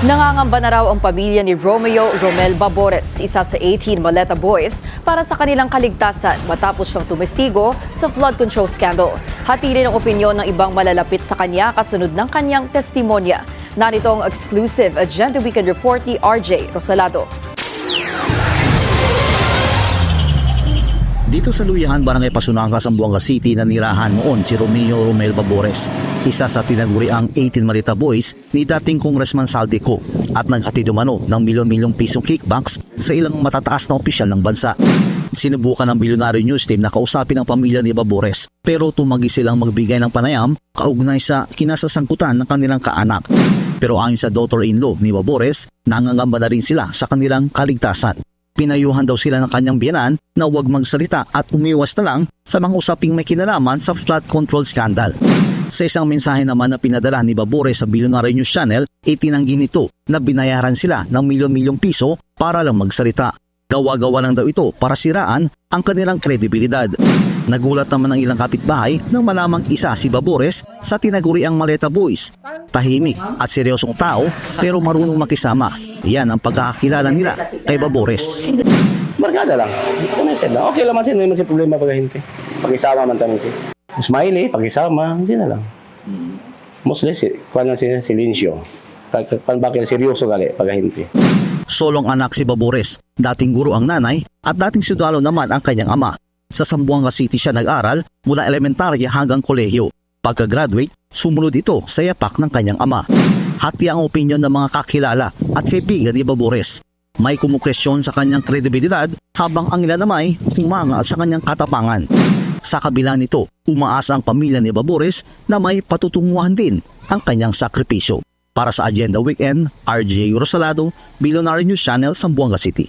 Nangangamba na raw ang pamilya ni Romeo Romel Babores, isa sa 18 Maleta Boys, para sa kanilang kaligtasan matapos siyang tumestigo sa flood control scandal. Hati rin ang opinyon ng ibang malalapit sa kanya kasunod ng kanyang testimonya. Narito ang exclusive Agenda Weekend report ni RJ Rosalado. Dito sa Luyahan, Barangay Pasunanga, Zamboanga City, nanirahan noon si Romeo Romel Babores, isa sa tinaguriang 18 Maleta Boys ni dating Congressman Saldico at naghatid umano ng milyon-milyong pisong kickbacks sa ilang matataas na opisyal ng bansa. Sinubukan ng Bilyonaryo News Team na kausapin ang pamilya ni Babores pero tumagi silang magbigay ng panayam kaugnay sa kinasasangkutan ng kanilang kaanak. Pero ayon sa daughter-in-law ni Babores, nangangamba na rin sila sa kanilang kaligtasan. Pinayuhan daw sila ng kanyang biyanan na huwag magsalita at umiwas na lang sa mga usaping may kinalaman sa flood control scandal. Sa isang mensahe naman na pinadala ni Babores sa Bilyonaryo News Channel, itinanggi nito na binayaran sila ng milyon-milyong piso para lang magsalita. Gawa-gawa lang daw ito para siraan ang kanilang kredibilidad. Nagulat naman ang ilang kapitbahay nang malamang isa si Babores sa tinaguriang Maleta Boys. Tahimik at seryosong tao pero marunong makisama. Yan ang pagkakakilala nila kay Babores. Barkada lang. Okay lang man siya, may problema pagkahinti. Pag-isama man tayo siya. Smiley, pag-isama, hindi na lang. Mostly, kuha na siya silensyo. Bakit seryoso gali pagkahinti. Solong anak si Babores, dating guro ang nanay at dating sundalo naman ang kanyang ama. Sa Zamboanga City siya nag-aral mula elementarya hanggang kolehiyo. Pagka-graduate, sumunod ito sa yapak ng kanyang ama. Hati ang opinyon ng mga kakilala at kaibigan ni Babores. May kumukwestiyon sa kanyang kredibilidad habang ang ilan naman humanga sa kanyang katapangan. Sa kabila nito, umaasa ang pamilya ni Babores na may patutunguhan din ang kanyang sakripisyo. Para sa Agenda Weekend, RJ Rosalado, Bilyonaryo News Channel, Zamboanga City.